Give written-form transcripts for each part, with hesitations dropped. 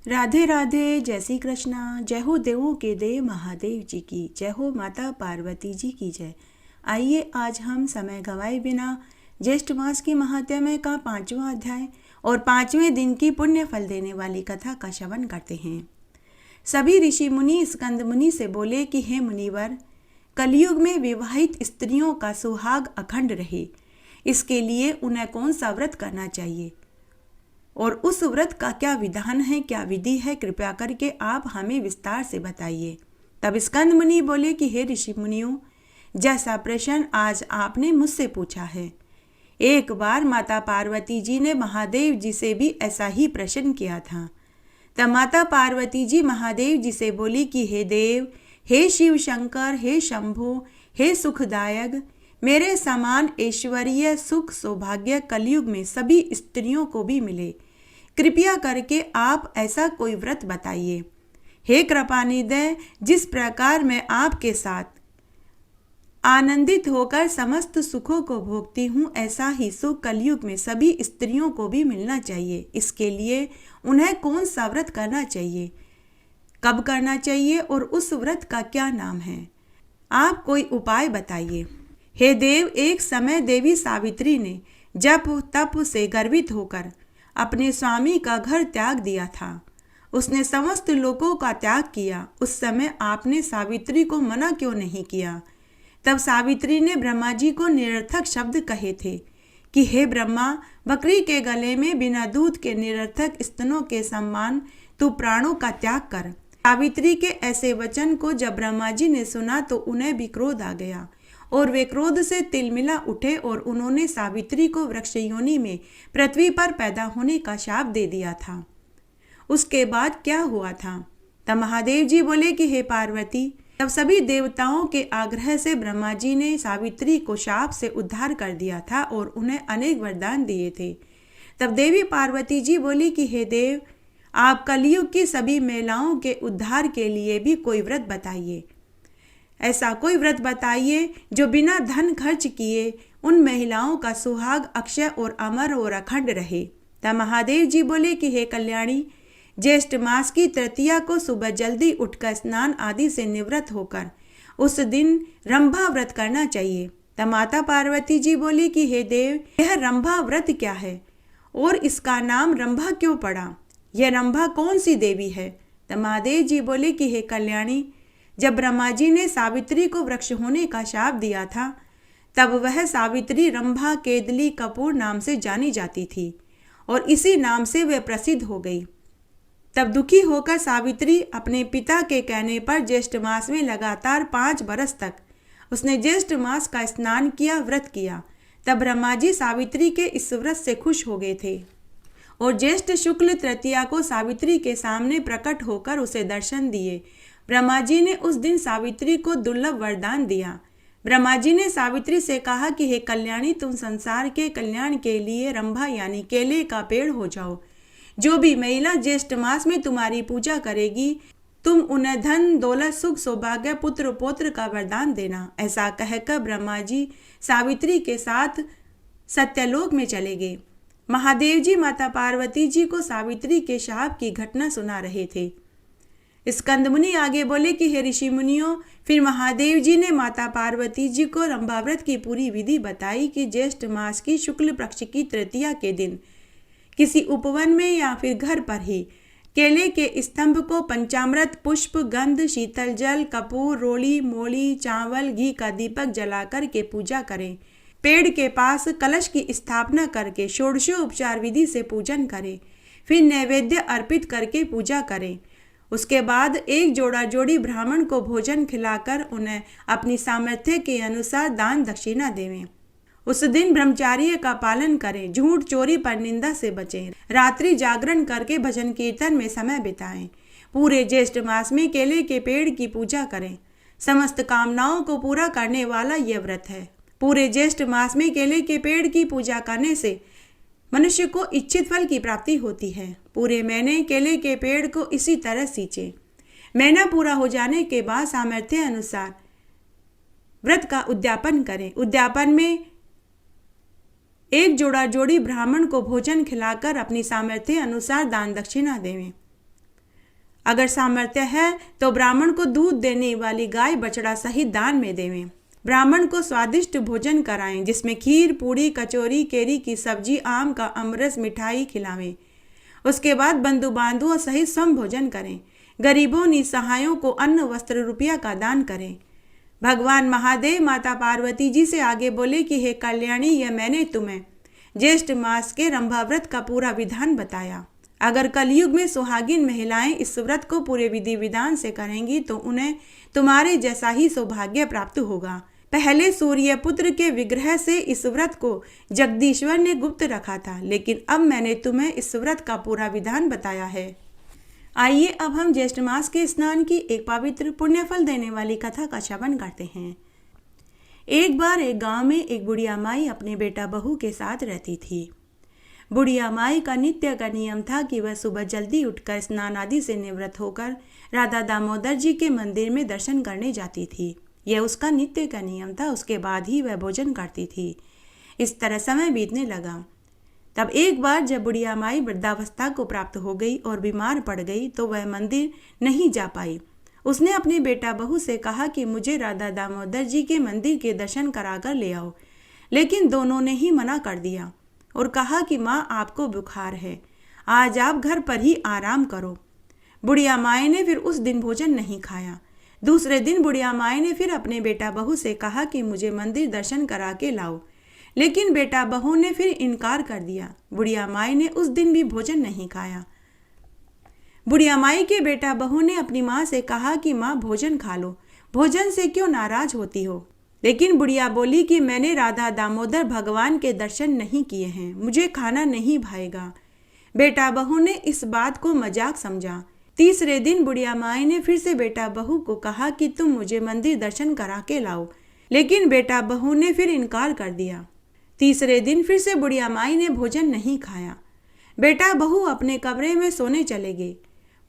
राधे राधे, जय श्री कृष्णा। जय हो देवों के देव महादेव जी की जय हो, माता पार्वती जी की जय। आइए आज हम समय गंवाए बिना ज्येष्ठ मास की महात्म्य का 5वां अध्याय और 5वें दिन की पुण्य फल देने वाली कथा का श्रवण करते हैं। सभी ऋषि मुनि स्कंद मुनि से बोले कि हे मुनिवर, कलयुग में विवाहित स्त्रियों का सुहाग अखंड रहे, इसके लिए उन्हें कौन सा व्रत करना चाहिए और उस व्रत का क्या विधान है, क्या विधि है, कृपया करके आप हमें विस्तार से बताइए। तब स्कंद मुनि बोले कि हे ऋषि मुनियों, जैसा प्रश्न आज आपने मुझसे पूछा है, एक बार माता पार्वती जी ने महादेव जी से भी ऐसा ही प्रश्न किया था। तब माता पार्वती जी महादेव जी से बोली कि हे देव, हे शिव शंकर, हे शंभो, हे सुखदायक, मेरे समान ऐश्वर्य सुख सौभाग्य कलयुग में सभी स्त्रियों को भी मिले, कृपया करके आप ऐसा कोई व्रत बताइए। हे कृपानिधे, जिस प्रकार मैं आपके साथ आनंदित होकर समस्त सुखों को भोगती हूँ, ऐसा ही सुख कलयुग में सभी स्त्रियों को भी मिलना चाहिए। इसके लिए उन्हें कौन सा व्रत करना चाहिए, कब करना चाहिए और उस व्रत का क्या नाम है, आप कोई उपाय बताइए। हे देव, एक समय देवी सावित्री ने जप तप से गर्वित होकर अपने स्वामी का घर त्याग दिया था। उसने समस्त लोगों का त्याग किया। उस समय आपने सावित्री को मना क्यों नहीं किया? तब सावित्री ने ब्रह्मा जी को निरर्थक शब्द कहे थे कि हे ब्रह्मा, बकरी के गले में बिना दूध के निरर्थक स्तनों के सम्मान तू प्राणों का त्याग कर। सावित्री के ऐसे वचन को जब ब्रह्मा जी ने सुना तो उन्हें भी क्रोध आ गया और वे क्रोध से तिलमिला उठे और उन्होंने सावित्री को वृक्ष योनि में पृथ्वी पर पैदा होने का शाप दे दिया था। उसके बाद क्या हुआ था? तब महादेव जी बोले कि हे पार्वती, तब सभी देवताओं के आग्रह से ब्रह्मा जी ने सावित्री को शाप से उद्धार कर दिया था और उन्हें अनेक वरदान दिए थे। तब देवी पार्वती जी बोली कि हे देव, आप कलयुग की सभी महिलाओं के उद्धार के लिए भी कोई व्रत बताइए। ऐसा कोई व्रत बताइए जो बिना धन खर्च किए उन महिलाओं का सुहाग अक्षय और अमर और अखंड रहे। तब महादेव जी बोले कि हे कल्याणी, ज्येष्ठ मास की तृतीया को सुबह जल्दी उठकर स्नान आदि से निवृत्त होकर उस दिन रंभा व्रत करना चाहिए। तब माता पार्वती जी बोली कि हे देव, यह रंभा व्रत क्या है और इसका नाम रंभा क्यों पड़ा? यह रंभा कौन सी देवी है? तब महादेव जी बोले कि हे कल्याणी, जब ब्रह्मा जी ने सावित्री को वृक्ष होने का शाप दिया था, तब वह सावित्री रंभा केदली कपूर नाम से जानी जाती थी और इसी नाम से वह प्रसिद्ध हो गई। तब दुखी होकर सावित्री अपने पिता के कहने पर ज्येष्ठ मास में लगातार 5 बरस तक उसने ज्येष्ठ मास का स्नान किया, व्रत किया। तब ब्रह्मा जी सावित्री के इस व्रत से खुश हो गए थे और ज्येष्ठ शुक्ल तृतीया को सावित्री के सामने प्रकट होकर उसे दर्शन दिए। ब्रह्मा जी ने उस दिन सावित्री को दुर्लभ वरदान दिया। ब्रह्मा जी ने सावित्री से कहा कि हे कल्याणी, तुम संसार के कल्याण के लिए रंभा यानी केले का पेड़ हो जाओ। जो भी महिला ज्येष्ठ मास में तुम्हारी पूजा करेगी, तुम उन्हें धन दौलत सुख सौभाग्य पुत्र पौत्र का वरदान देना। ऐसा कहकर ब्रह्मा जी सावित्री के साथ सत्यलोक में चले गए। महादेव जी माता पार्वती जी को सावित्री के शाप की घटना सुना रहे थे। स्कंद मुनि आगे बोले कि हे ऋषि मुनियों, फिर महादेव जी ने माता पार्वती जी को रंभाव्रत की पूरी विधि बताई कि ज्येष्ठ मास की शुक्ल पक्ष की तृतीया के दिन किसी उपवन में या फिर घर पर ही केले के स्तंभ को पंचामृत पुष्प गंध शीतल जल कपूर रोली मोली चावल घी का दीपक जलाकर के पूजा करें। पेड़ के पास कलश की स्थापना करके षोडशोपचार विधि से पूजन करें। फिर नैवेद्य अर्पित करके पूजा करें। उसके बाद एक जोड़ा जोड़ी ब्राह्मण को भोजन खिलाकर उन्हें अपनी सामर्थ्य के अनुसार दान दक्षिणा देवें। उस दिन ब्रह्मचार्य का पालन करें, झूठ चोरी पर निंदा से बचें, रात्रि जागरण करके भजन कीर्तन में समय बिताएं। पूरे ज्येष्ठ मास में केले के पेड़ की पूजा करें। समस्त कामनाओं को पूरा करने वाला यह व्रत है। पूरे ज्येष्ठ मास में केले के पेड़ की पूजा करने से मनुष्य को इच्छित फल की प्राप्ति होती है। पूरे महीने केले के पेड़ को इसी तरह सींचें। महीना पूरा हो जाने के बाद सामर्थ्य अनुसार व्रत का उद्यापन करें। उद्यापन में एक जोड़ा जोड़ी ब्राह्मण को भोजन खिलाकर अपनी सामर्थ्य अनुसार दान दक्षिणा देवें। अगर सामर्थ्य है तो ब्राह्मण को दूध देने वाली गाय बछड़ा सहित दान में देवें। ब्राह्मण को स्वादिष्ट भोजन कराएं, जिसमें खीर, पूड़ी, कचौरी, केरी की सब्जी, आम का अमरस, मिठाई खिलावें। उसके बाद बंधु बांधुओं सहित सम भोजन करें। गरीबों निसहायों को अन्न, वस्त्र, रुपया का दान करें। भगवान महादेव माता पार्वती जी से आगे बोले कि हे कल्याणी, यह मैंने तुम्हें ज्येष्ठ मास के रंभा व्रत का पूरा विधान बताया। अगर कलयुग में सुहागिन महिलाएं इस व्रत को पूरे विधि विधान से करेंगी तो उन्हें तुम्हारे जैसा ही सौभाग्य प्राप्त होगा। पहले सूर्य पुत्र के विग्रह से इस व्रत को जगदीश्वर ने गुप्त रखा था, लेकिन अब मैंने तुम्हें इस व्रत का पूरा विधान बताया है। आइए अब हम ज्येष्ठ मास के स्नान की एक पवित्र पुण्य फल देने वाली कथा का श्रवण करते हैं। एक बार एक गांव में एक बुढ़िया माई अपने बेटा बहू के साथ रहती थी। बुढ़िया माई का नित्य का नियम था कि वह सुबह जल्दी उठकर स्नान आदि से निवृत्त होकर राधा दामोदर जी के मंदिर में दर्शन करने जाती थी। यह उसका नित्य का नियम था। उसके बाद ही वह भोजन करती थी। इस तरह समय बीतने लगा। तब एक बार जब बुढ़िया माई वृद्धावस्था को प्राप्त हो गई और बीमार पड़ गई तो वह मंदिर नहीं जा पाई। उसने अपने बेटा बहू से कहा कि मुझे राधा दामोदर जी के मंदिर के दर्शन कराकर ले आओ, लेकिन दोनों ने ही मना कर दिया और कहा कि माँ, आपको बुखार है, आज आप घर पर ही आराम करो। बुढ़िया माई ने फिर उस दिन भोजन नहीं खाया। दूसरे दिन बुढ़िया माई ने फिर अपने बेटा बहू से कहा कि मुझे मंदिर दर्शन करा के लाओ, लेकिन बेटा बहू ने फिर इनकार कर दिया। बुढ़िया माई ने उस दिन भी भोजन नहीं खाया। बुढ़िया माई के बेटा बहू ने अपनी माँ से कहा कि माँ, भोजन खा लो, भोजन से क्यों नाराज होती हो। लेकिन बुढ़िया बोली कि मैंने राधा दामोदर भगवान के दर्शन नहीं किए हैं, मुझे खाना नहीं भाएगा। बेटा बहू ने इस बात को मजाक समझा। तीसरे दिन बुढ़िया माई ने फिर से बेटा बहू को कहा कि तुम मुझे मंदिर दर्शन करा के लाओ, लेकिन बेटा बहू ने फिर इनकार कर दिया। तीसरे दिन फिर से बुढ़िया माई ने भोजन नहीं खाया। बेटा बहू अपने कमरे में सोने चले गए।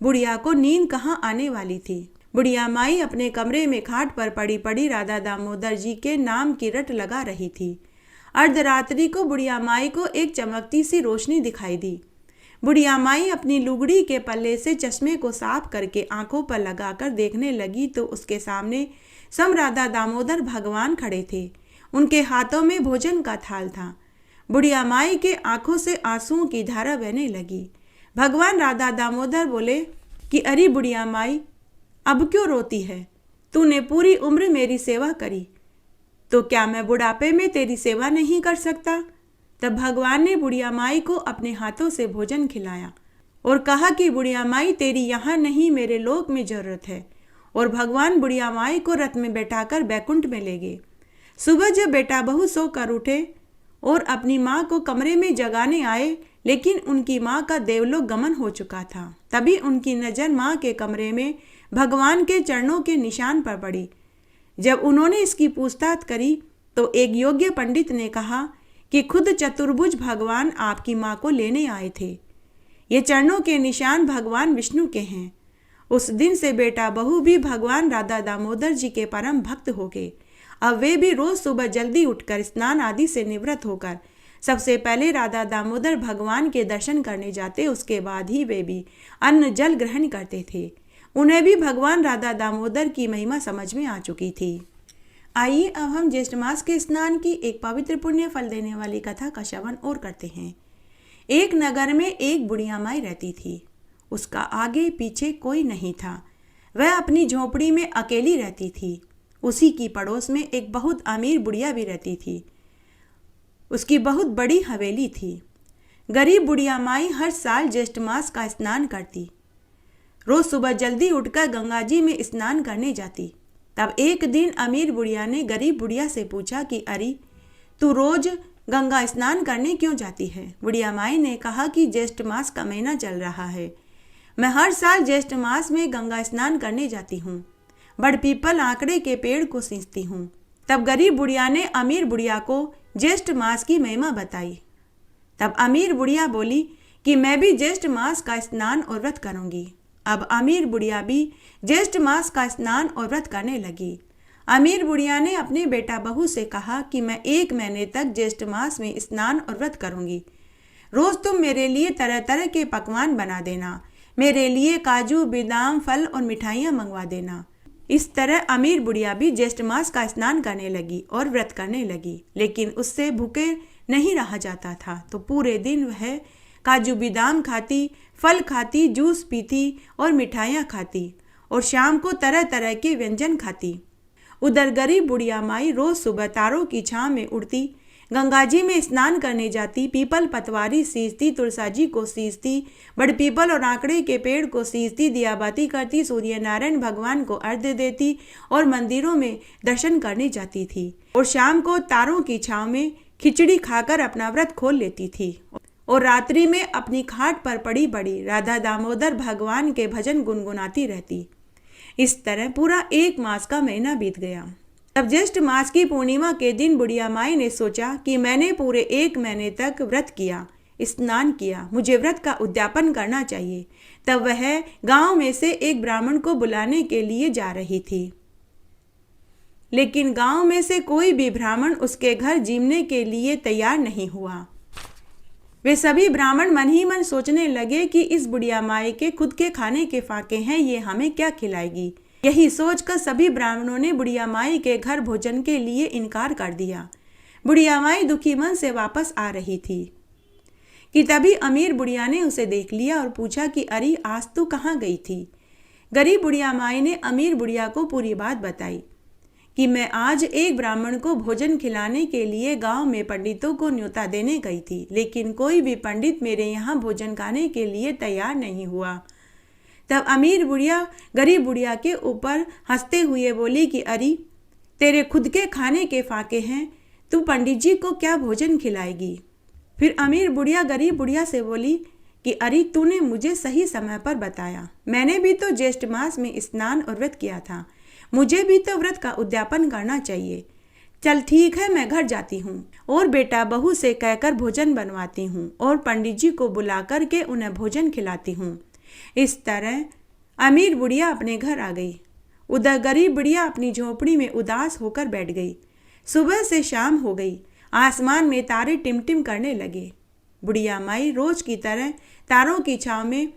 बुढ़िया को नींद कहाँ आने वाली थी। बुढ़िया माई अपने कमरे में खाट पर पड़ी पड़ी राधा दामोदर जी के नाम की रट लगा रही थी। अर्धरात्रि को बुढ़िया माई को एक चमकती सी रोशनी दिखाई दी। बुढ़िया माई अपनी लुगड़ी के पल्ले से चश्मे को साफ करके आंखों पर लगाकर देखने लगी तो उसके सामने सम राधा दामोदर भगवान खड़े थे। उनके हाथों में भोजन का थाल था। बुढ़िया माई के आंखों से आंसुओं की धारा बहने लगी। भगवान राधा दामोदर बोले कि अरे बुढ़िया माई, अब क्यों रोती है? तूने पूरी उम्र मेरी सेवा करी, तो क्या मैं बुढ़ापे में तेरी सेवा नहीं कर सकता? तब भगवान ने बुढ़िया माई को अपने हाथों से भोजन खिलाया और कहा कि बुढ़िया माई, तेरी यहाँ नहीं, मेरे लोक में जरूरत है। और भगवान बुढ़िया माई को रथ में बैठाकर बैकुंठ में ले गए। सुबह जब बेटा बहू सोकर उठे और अपनी माँ को कमरे में जगाने आए, लेकिन उनकी माँ का देवलोक गमन हो चुका था। तभी उनकी नज़र माँ के कमरे में भगवान के चरणों के निशान पर पड़ी। जब उन्होंने इसकी पूछताछ करी तो एक योग्य पंडित ने कहा कि खुद चतुर्भुज भगवान आपकी माँ को लेने आए थे। ये चरणों के निशान भगवान विष्णु के हैं। उस दिन से बेटा बहू भी भगवान राधा दामोदर जी के परम भक्त हो गए। अब वे भी रोज सुबह जल्दी उठकर स्नान आदि से निवृत्त होकर सबसे पहले राधा दामोदर भगवान के दर्शन करने जाते, उसके बाद ही वे भी अन्न जल ग्रहण करते थे। उन्हें भी भगवान राधा दामोदर की महिमा समझ में आ चुकी थी। आइए अब हम ज्येष्ठ मास के स्नान की एक पवित्र पुण्य फल देने वाली कथा का श्रवण और करते हैं। एक नगर में एक बुढ़िया माई रहती थी। उसका आगे पीछे कोई नहीं था। वह अपनी झोपड़ी में अकेली रहती थी। उसी की पड़ोस में एक बहुत अमीर बुढ़िया भी रहती थी। उसकी बहुत बड़ी हवेली थी। गरीब बुढ़िया माई हर साल ज्येष्ठ मास का स्नान करती। रोज सुबह जल्दी उठकर गंगा जी में स्नान करने जाती। तब एक दिन अमीर बुढ़िया ने गरीब बुढ़िया से पूछा कि अरे, तू रोज गंगा स्नान करने क्यों जाती है? बुढ़िया माई ने कहा कि ज्येष्ठ मास का महीना चल रहा है, मैं हर साल ज्येष्ठ मास में गंगा स्नान करने जाती हूँ। बड़ पीपल आंकड़े के पेड़ को सींचती हूँ। तब गरीब बुढ़िया ने अमीर बुढ़िया को ज्येष्ठ मास की महिमा बताई। तब अमीर बुढ़िया बोली कि मैं भी ज्येष्ठ मास का स्नान और व्रत करूँगी। अब अमीर बुढ़िया भी ज्येष्ठ मास का स्नान और व्रत करने लगी। अमीर बुढ़िया ने अपने बेटा बहू से कहा कि मैं 1 महीने तक ज्येष्ठ मास में स्नान और व्रत करूँगी। रोज तुम मेरे लिए तरह तरह के पकवान बना देना। मेरे लिए काजू बादाम फल और मिठाइयाँ मंगवा देना। इस तरह अमीर बुढ़िया भी ज्येष्ठ मास का स्नान करने लगी और व्रत करने लगी, लेकिन उससे भूखे नहीं रहा जाता था। तो पूरे दिन वह काजू बादाम खाती, फल खाती, जूस पीती और मिठाइयाँ खाती और शाम को तरह तरह के व्यंजन खाती। उधर गरीब बुढ़िया माई रोज सुबह तारों की छांव में उड़ती, गंगा जी में स्नान करने जाती, पीपल पतवारी सींचती, तुलसा जी को सींचती, बड़ पीपल और आंकड़े के पेड़ को सींचती, दियाबाती करती, सूर्य नारायण भगवान को अर्घ्य देती और मंदिरों में दर्शन करने जाती थी और शाम को तारों की छांव में खिचड़ी खाकर अपना व्रत खोल लेती थी और रात्रि में अपनी खाट पर पड़ी पड़ी राधा दामोदर भगवान के भजन गुनगुनाती रहती। इस तरह पूरा 1 मास का महीना बीत गया। तब ज्येष्ठ मास की पूर्णिमा के दिन बुढ़िया माई ने सोचा कि मैंने पूरे 1 महीने तक व्रत किया, स्नान किया, मुझे व्रत का उद्यापन करना चाहिए। तब वह गांव में से एक ब्राह्मण को बुलाने के लिए जा रही थी, लेकिन गांव में से कोई भी ब्राह्मण उसके घर जीमने के लिए तैयार नहीं हुआ। वे सभी ब्राह्मण मन ही मन सोचने लगे कि इस बुढ़िया माई के खुद के खाने के फाके हैं, ये हमें क्या खिलाएगी। यही सोचकर सभी ब्राह्मणों ने बुढ़िया माई के घर भोजन के लिए इनकार कर दिया। बुढ़िया माई दुखी मन से वापस आ रही थी कि तभी अमीर बुढ़िया ने उसे देख लिया और पूछा कि अरे आज तू कहाँ गई थी। गरीब बुढ़िया माई ने अमीर बुढ़िया को पूरी बात बताई कि मैं आज एक ब्राह्मण को भोजन खिलाने के लिए गांव में पंडितों को न्योता देने गई थी, लेकिन कोई भी पंडित मेरे यहाँ भोजन खाने के लिए तैयार नहीं हुआ। तब अमीर बुढ़िया गरीब बुढ़िया के ऊपर हंसते हुए बोली कि अरे तेरे खुद के खाने के फाके हैं, तू पंडित जी को क्या भोजन खिलाएगी। फिर अमीर बुढ़िया गरीब बुढ़िया से बोली कि अरे तूने मुझे सही समय पर बताया, मैंने भी तो ज्येष्ठ मास में स्नान और व्रत किया था, मुझे भी तो व्रत का उद्यापन करना चाहिए। चल ठीक है, मैं घर जाती हूँ और बेटा बहू से कहकर भोजन बनवाती हूँ और पंडित जी को बुला करके उन्हें भोजन खिलाती हूँ। इस तरह अमीर बुढ़िया अपने घर आ गई। उधर गरीब बुढ़िया अपनी झोपड़ी में उदास होकर बैठ गई। सुबह से शाम हो गई, आसमान में तारे टिमटिम करने लगे। बुढ़िया माई रोज की तरह तारों की छांव में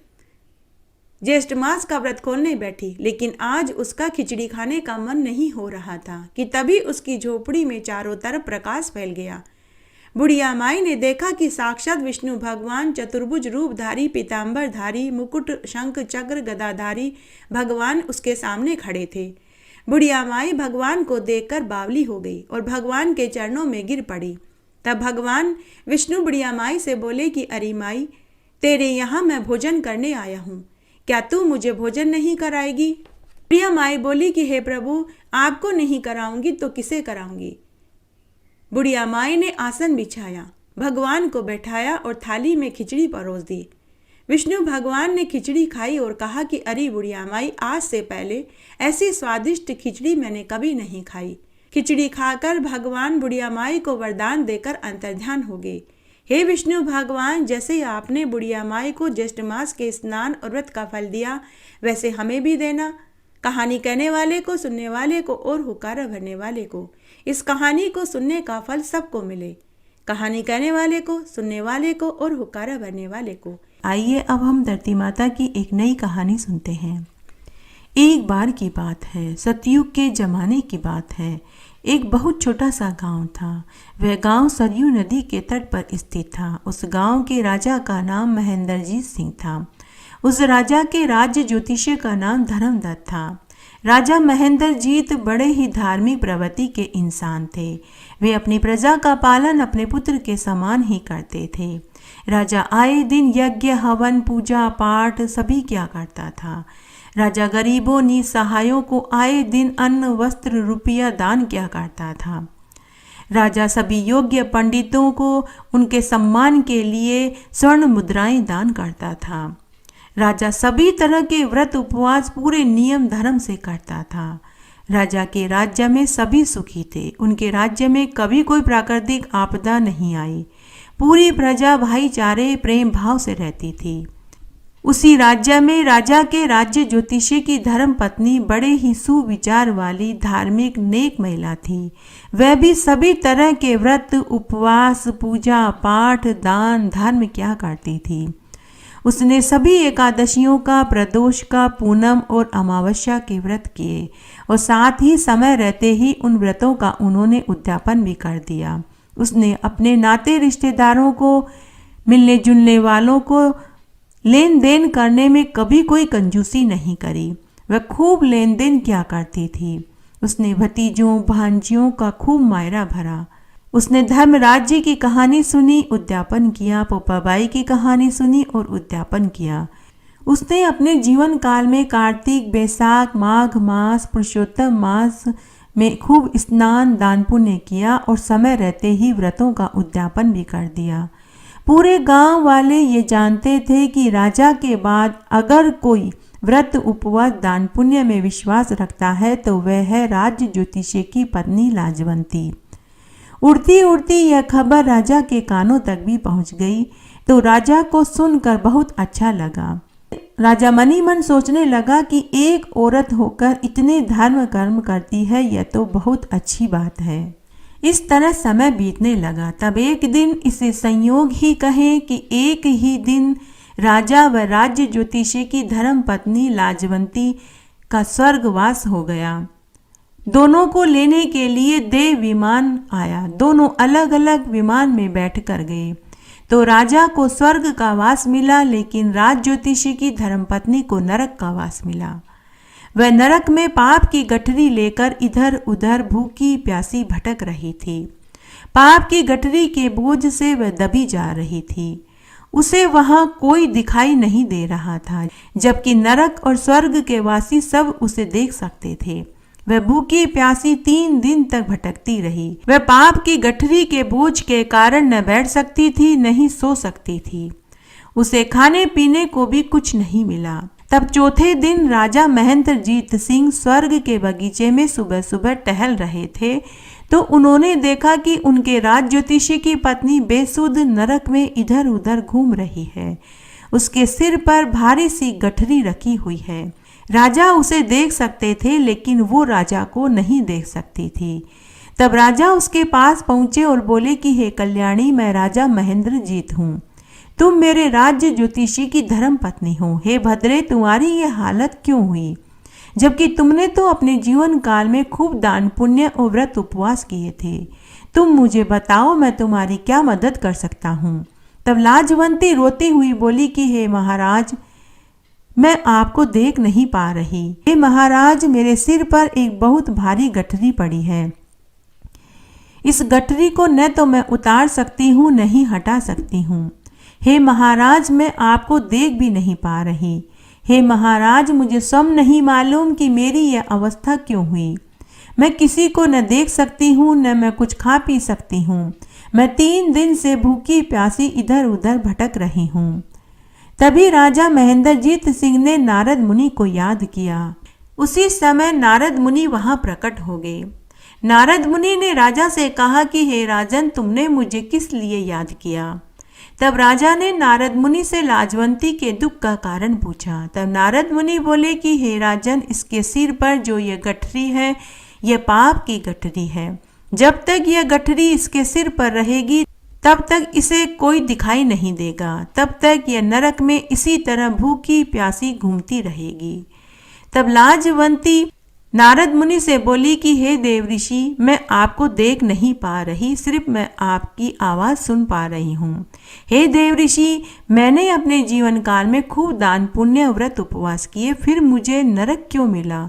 ज्येष्ठ मास का व्रत खोलने बैठी, लेकिन आज उसका खिचड़ी खाने का मन नहीं हो रहा था कि तभी उसकी झोपड़ी में चारों तरफ प्रकाश फैल गया। बुढ़िया माई ने देखा कि साक्षात विष्णु भगवान चतुर्भुज रूपधारी, पीताम्बरधारी, मुकुट शंख चक्र गदाधारी भगवान उसके सामने खड़े थे। बुढ़िया माई भगवान को देखकर बावली हो गई और भगवान के चरणों में गिर पड़ी। तब भगवान विष्णु बुढ़िया माई से बोले कि अरे माई, तेरे यहाँ मैं भोजन करने आया हूँ, क्या तू मुझे भोजन नहीं कराएगी। बुढ़िया माई बोली कि हे प्रभु, आपको नहीं कराऊंगी तो किसे कराऊंगी। बुढ़िया माई ने आसन बिछाया, भगवान को बैठाया और थाली में खिचड़ी परोस दी। विष्णु भगवान ने खिचड़ी खाई और कहा कि अरे बुढ़िया माई, आज से पहले ऐसी स्वादिष्ट खिचड़ी मैंने कभी नहीं खाई। खिचड़ी खाकर भगवान बुढ़िया माई को वरदान देकर अंतर्ध्यान हो गए। हे विष्णु भगवान, जैसे आपने बुढ़िया माई को ज्येष्ठ मास के स्नान और व्रत का फल दिया, वैसे हमें भी देना। कहानी कहने वाले को, सुनने वाले को और हुक्कारा भरने वाले को इस कहानी को सुनने का फल सबको मिले। कहानी कहने वाले को, सुनने वाले को और हुक्कारा भरने वाले को। आइए अब हम धरती माता की एक नई कहानी सुनते हैं। एक बार की बात है, सतयुग के जमाने की बात है। एक बहुत छोटा सा गांव था। वह गांव सरयू नदी के तट पर स्थित था। उस गांव के राजा का नाम महेंद्रजीत सिंह था। उस राजा के राज्य ज्योतिषी का नाम धर्मदत्त था। राजा महेंद्रजीत बड़े ही धार्मिक प्रवृत्ति के इंसान थे। वे अपनी प्रजा का पालन अपने पुत्र के समान ही करते थे। राजा आए दिन यज्ञ, हवन, पूजा पाठ सभी किया करता था। राजा गरीबों निसहायों को आए दिन अन्न, वस्त्र, रुपया दान किया करता था। राजा सभी योग्य पंडितों को उनके सम्मान के लिए स्वर्ण मुद्राएं दान करता था। राजा सभी तरह के व्रत उपवास पूरे नियम धर्म से करता था। राजा के राज्य में सभी सुखी थे। उनके राज्य में कभी कोई प्राकृतिक आपदा नहीं आई। पूरी प्रजा भाईचारे प्रेम भाव से रहती थी। उसी राज्य में राजा के राज्य ज्योतिषी की धर्म पत्नी बड़े ही सुविचार वाली धार्मिक नेक महिला थी। वह भी सभी तरह के व्रत उपवास, पूजा पाठ, दान धर्म किया करती थी। उसने सभी एकादशियों का, प्रदोष का, पूनम और अमावस्या के व्रत किए और साथ ही समय रहते ही उन व्रतों का उन्होंने उद्यापन भी कर दिया। उसने अपने नाते रिश्तेदारों को, मिलने जुलने वालों को लेन देन करने में कभी कोई कंजूसी नहीं करी। वह खूब लेन देन किया करती थी। उसने भतीजों भांजियों का खूब मायरा भरा। उसने धर्मराज की कहानी सुनी, उद्यापन किया, पोपाबाई की कहानी सुनी और उद्यापन किया। उसने अपने जीवन काल में कार्तिक, बैसाख, माघ मास, पुरुषोत्तम मास में खूब स्नान, दान पुण्य किया और समय रहते ही व्रतों का उद्यापन भी कर दिया। पूरे गांव वाले ये जानते थे कि राजा के बाद अगर कोई व्रत, उपवास, दान पुण्य में विश्वास रखता है तो वह है राज्य ज्योतिषी की पत्नी लाजवंती। उड़ती उड़ती यह खबर राजा के कानों तक भी पहुंच गई तो राजा को सुनकर बहुत अच्छा लगा। राजा मनी मन सोचने लगा कि एक औरत होकर इतने धर्म कर्म करती है, यह तो बहुत अच्छी बात है। इस तरह समय बीतने लगा। तब एक दिन, इसे संयोग ही कहें कि एक ही दिन, राजा व राज्य ज्योतिषी की धर्म पत्नी लाजवंती का स्वर्गवास हो गया। दोनों को लेने के लिए देव विमान आया। दोनों अलग अलग विमान में बैठ कर गए तो राजा को स्वर्ग का वास मिला, लेकिन राज ज्योतिषी की धर्मपत्नी को नरक का वास मिला। वह नरक में पाप की गठरी लेकर इधर उधर भूखी प्यासी भटक रही थी। पाप की गठरी के बोझ से वह दबी जा रही थी। उसे वहां कोई दिखाई नहीं दे रहा था, जबकि नरक और स्वर्ग के वासी सब उसे देख सकते थे। वह भूखी प्यासी 3 दिन तक भटकती रही। वह पाप की गठरी के बोझ के कारण न बैठ सकती थी, न ही सो सकती थी। उसे खाने पीने को भी कुछ नहीं मिला। तब चौथे दिन राजा महेंद्रजीत सिंह स्वर्ग के बगीचे में सुबह सुबह टहल रहे थे तो उन्होंने देखा कि उनके राज ज्योतिषी की पत्नी बेसुध नरक में इधर उधर घूम रही है। उसके सिर पर भारी सी गठरी रखी हुई है। राजा उसे देख सकते थे, लेकिन वो राजा को नहीं देख सकती थी। तब राजा उसके पास पहुंचे और बोले कि हे कल्याणी, मैं राजा महेंद्रजीत हूँ। तुम मेरे राज्य ज्योतिषी की धर्म पत्नी हो। हे भद्रे, तुम्हारी ये हालत क्यों हुई, जबकि तुमने तो अपने जीवन काल में खूब दान पुण्य और व्रत उपवास किए थे। तुम मुझे बताओ, मैं तुम्हारी क्या मदद कर सकता हूँ। तब लाजवंती रोती हुई बोली कि हे महाराज, मैं आपको देख नहीं पा रही। हे महाराज, मेरे सिर पर एक बहुत भारी गठरी पड़ी है। इस गठरी को न तो मैं उतार सकती हूँ, न ही हटा सकती हूँ। हे महाराज, मैं आपको देख भी नहीं पा रही। हे महाराज, मुझे स्वयं नहीं मालूम कि मेरी यह अवस्था क्यों हुई। मैं किसी को न देख सकती हूँ, न मैं कुछ खा पी सकती हूँ। मैं 3 दिन से भूखी प्यासी इधर उधर भटक रही हूँ। तभी राजा महेंद्रजीत सिंह ने नारद मुनि को याद किया। उसी समय नारद मुनि वहां प्रकट हो गए। नारद मुनि ने राजा से कहा कि हे राजन, तुमने मुझे किस लिए याद किया। तब राजा ने नारद मुनि से लाजवंती के दुख का कारण पूछा। तब नारद मुनि बोले कि हे राजन, इसके सिर पर जो ये गठरी है, यह पाप की गठरी है। जब तक यह गठरी इसके सिर पर रहेगी तब तक इसे कोई दिखाई नहीं देगा। तब तक यह नरक में इसी तरह भूखी प्यासी घूमती रहेगी। तब लाजवंती नारद मुनि से बोली कि हे देव ऋषि, मैं आपको देख नहीं पा रही, सिर्फ मैं आपकी आवाज़ सुन पा रही हूँ। हे देव ऋषि, मैंने अपने जीवन काल में खूब दान पुण्य व्रत उपवास किए, फिर मुझे नरक क्यों मिला।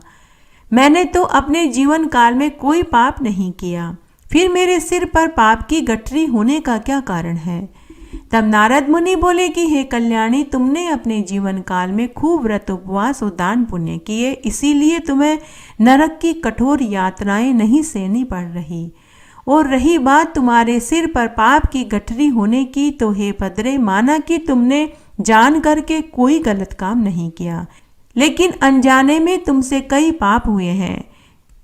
मैंने तो अपने जीवन काल में कोई पाप नहीं किया, फिर मेरे सिर पर पाप की गठरी होने का क्या कारण है। तब नारद मुनि बोले कि हे कल्याणी, तुमने अपने जीवन काल में खूब व्रत उपवास और दान पुण्य किए, इसीलिए तुम्हें नरक की कठोर यात्राएं नहीं सहनी पड़ रही। और रही बात तुम्हारे सिर पर पाप की गठरी होने की, तो हे भद्रे, माना कि तुमने जान करके कोई गलत काम नहीं किया, लेकिन अनजाने में तुमसे कई पाप हुए हैं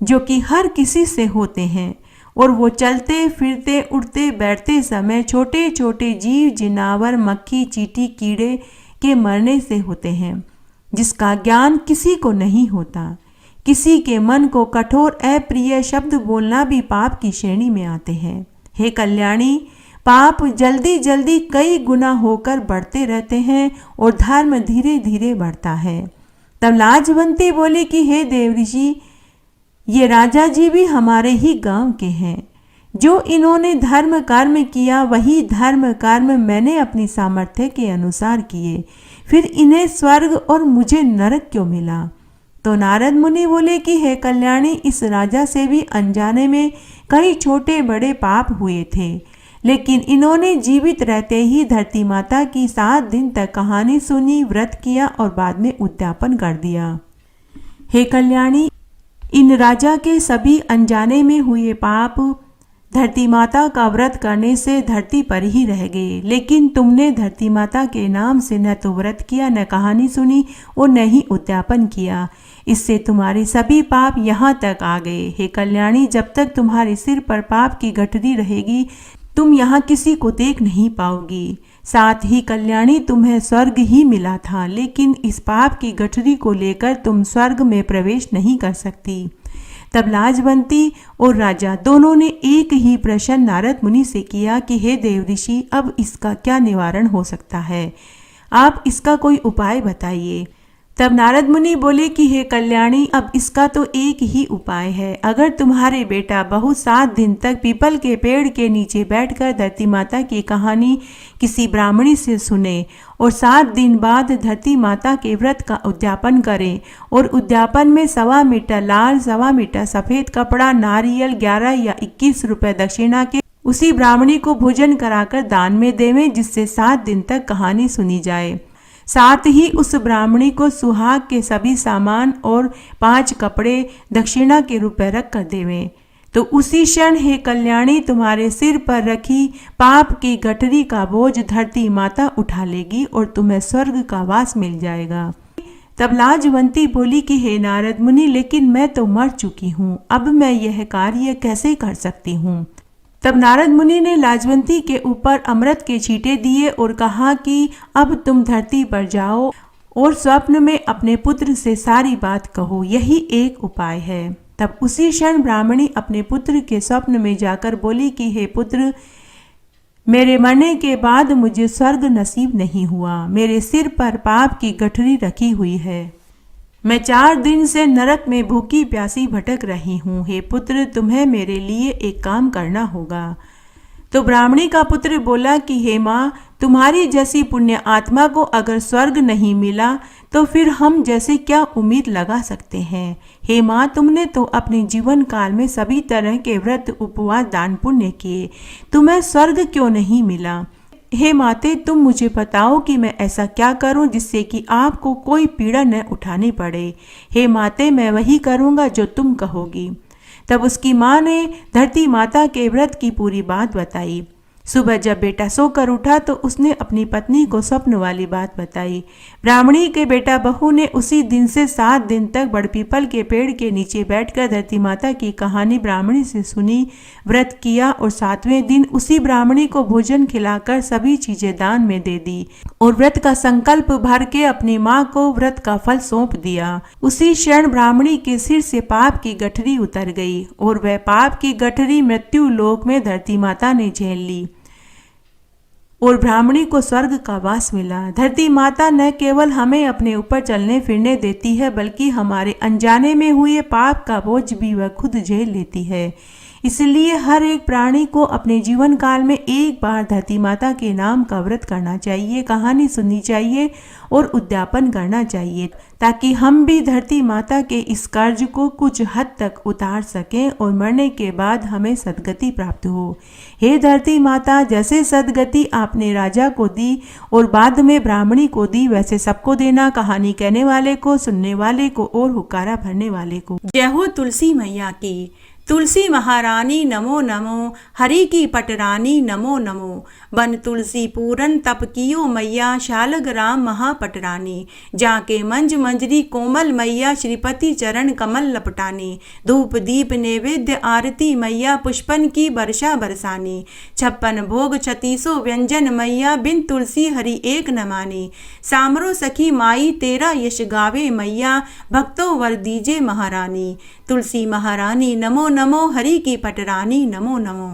जो कि हर किसी से होते हैं, और वो चलते फिरते उड़ते बैठते समय छोटे छोटे जीव जिनावर, मक्खी, चींटी, कीड़े के मरने से होते हैं, जिसका ज्ञान किसी को नहीं होता। किसी के मन को कठोर अप्रिय शब्द बोलना भी पाप की श्रेणी में आते हैं। हे कल्याणी, पाप जल्दी जल्दी कई गुना होकर बढ़ते रहते हैं और धर्म धीरे धीरे बढ़ता है। तब लाजवंती बोली कि हे देव ऋषि, ये राजा जी भी हमारे ही गांव के हैं। जो इन्होंने धर्म कर्म किया वही धर्म कर्म मैंने अपनी सामर्थ्य के अनुसार किए, फिर इन्हें स्वर्ग और मुझे नरक क्यों मिला? तो नारद मुनि बोले कि हे कल्याणी, इस राजा से भी अनजाने में कई छोटे बड़े पाप हुए थे, लेकिन इन्होंने जीवित रहते ही धरती माता की 7 दिन तक कहानी सुनी, व्रत किया और बाद में उद्यापन कर दिया। हे कल्याणी, इन राजा के सभी अनजाने में हुए पाप धरती माता का व्रत करने से धरती पर ही रह गए, लेकिन तुमने धरती माता के नाम से न तो व्रत किया, न कहानी सुनी और न ही उद्यापन किया। इससे तुम्हारे सभी पाप यहाँ तक आ गए। हे कल्याणी, जब तक तुम्हारे सिर पर पाप की गठरी रहेगी तुम यहाँ किसी को देख नहीं पाओगी। साथ ही कल्याणी, तुम्हें स्वर्ग ही मिला था, लेकिन इस पाप की गठरी को लेकर तुम स्वर्ग में प्रवेश नहीं कर सकती। तब लाजवंती और राजा दोनों ने एक ही प्रश्न नारद मुनि से किया कि हे देव ऋषि, अब इसका क्या निवारण हो सकता है? आप इसका कोई उपाय बताइए। तब नारद मुनि बोले कि हे कल्याणी, अब इसका तो एक ही उपाय है। अगर तुम्हारे बेटा बहू 7 दिन तक पीपल के पेड़ के नीचे बैठकर धरती माता की कहानी किसी ब्राह्मणी से सुने और 7 दिन बाद धरती माता के व्रत का उद्यापन करे और उद्यापन में 1.25 मीटर लाल 1.25 मीटर सफ़ेद कपड़ा, नारियल 11 या 21 रुपए दक्षिणा के उसी ब्राह्मणी को भोजन कराकर दान में देवें, जिससे 7 दिन तक कहानी सुनी जाए। साथ ही उस ब्राह्मणी को सुहाग के सभी सामान और 5 कपड़े दक्षिणा के रूप में रख कर देवें। तो उसी क्षण हे कल्याणी, तुम्हारे सिर पर रखी पाप की गठरी का बोझ धरती माता उठा लेगी और तुम्हें स्वर्ग का वास मिल जाएगा। तब लाजवंती बोली कि हे नारद मुनि, लेकिन मैं तो मर चुकी हूँ, अब मैं यह कार्य कैसे कर सकती हूँ? तब नारद मुनि ने लाजवंती के ऊपर अमृत के छींटे दिए और कहा कि अब तुम धरती पर जाओ और स्वप्न में अपने पुत्र से सारी बात कहो, यही एक उपाय है। तब उसी क्षण ब्राह्मणी अपने पुत्र के स्वप्न में जाकर बोली कि हे पुत्र, मेरे मरने के बाद मुझे स्वर्ग नसीब नहीं हुआ, मेरे सिर पर पाप की गठरी रखी हुई है, मैं 4 दिन से नरक में भूखी प्यासी भटक रही हूँ। हे पुत्र, तुम्हें मेरे लिए एक काम करना होगा। तो ब्राह्मणी का पुत्र बोला कि हे माँ, तुम्हारी जैसी पुण्य आत्मा को अगर स्वर्ग नहीं मिला तो फिर हम जैसे क्या उम्मीद लगा सकते हैं। हे माँ, तुमने तो अपने जीवन काल में सभी तरह के व्रत, उपवास, दान पुण्य किए, तुम्हें स्वर्ग क्यों नहीं मिला? हे माते, तुम मुझे बताओ कि मैं ऐसा क्या करूं जिससे कि आपको कोई पीड़ा न उठानी पड़े। हे माते, मैं वही करूंगा जो तुम कहोगी। तब उसकी माँ ने धरती माता के व्रत की पूरी बात बताई। सुबह जब बेटा सोकर उठा तो उसने अपनी पत्नी को स्वप्न वाली बात बताई। ब्राह्मणी के बेटा बहू ने उसी दिन से 7 दिन तक बड़पीपल के पेड़ के नीचे बैठकर धरती माता की कहानी ब्राह्मणी से सुनी, व्रत किया और 7वें दिन उसी ब्राह्मणी को भोजन खिलाकर सभी चीजें दान में दे दी और व्रत का संकल्प भर के अपनी माँ को व्रत का फल सौंप दिया। उसी क्षण ब्राह्मणी के सिर से पाप की गठरी उतर गई और वह पाप की गठरी मृत्यु लोक में धरती माता ने झेल ली और ब्राह्मणी को स्वर्ग का वास मिला। धरती माता न केवल हमें अपने ऊपर चलने फिरने देती है, बल्कि हमारे अनजाने में हुए पाप का बोझ भी वह खुद झेल लेती है। इसलिए हर एक प्राणी को अपने जीवन काल में एक बार धरती माता के नाम का व्रत करना चाहिए, कहानी सुननी चाहिए और उद्यापन करना चाहिए, ताकि हम भी धरती माता के इस कर्ज को कुछ हद तक उतार सकें और मरने के बाद हमें सद्गति प्राप्त हो। हे धरती माता, जैसे सद्गति आपने राजा को दी और बाद में ब्राह्मणी को दी, वैसे सबको देना, कहानी कहने वाले को, सुनने वाले को और हुक्कारा भरने वाले को। जय हो तुलसी मैया की। तुलसी महारानी नमो नमो, हरि की पटरानी नमो नमो। बन तुलसी पूरन तप कियो मैया, शालग्राम महापटरानी। जाके मंज मंजरी कोमल मैया, श्रीपति चरण कमल लपटानी। धूप दीप नैवेद्य आरती मैया, पुष्पन की वर्षा बरसानी। 56 भोग 36 व्यंजन मैया, बिन तुलसी हरि एक न मानी। सामरो सखी माई तेरा यश गावे मैया, भक्तों वर दीजे महारानी। तुलसी महारानी नमो नमो, हरि की पटरानी नमो नमो।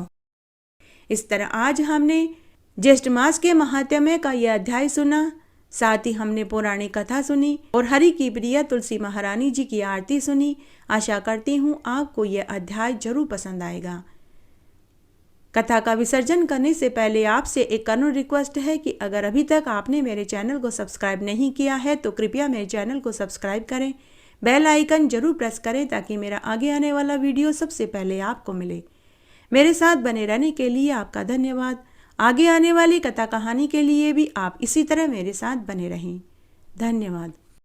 इस तरह आज हमने ज्येष्ठ मास के महात्म्य का यह अध्याय सुना, साथ ही हमने पौराणिक कथा सुनी और हरि की प्रिय तुलसी महारानी जी की आरती सुनी। आशा करती हूँ आपको यह अध्याय जरूर पसंद आएगा। कथा का विसर्जन करने से पहले आपसे एक करुण रिक्वेस्ट है कि अगर अभी तक आपने मेरे चैनल को सब्सक्राइब नहीं किया है तो कृपया मेरे चैनल को सब्सक्राइब करें, बेल आइकन जरूर प्रेस करें ताकि मेरा आगे आने वाला वीडियो सबसे पहले आपको मिले। मेरे साथ बने रहने के लिए आपका धन्यवाद। आगे आने वाली कथा कहानी के लिए भी आप इसी तरह मेरे साथ बने रहें। धन्यवाद।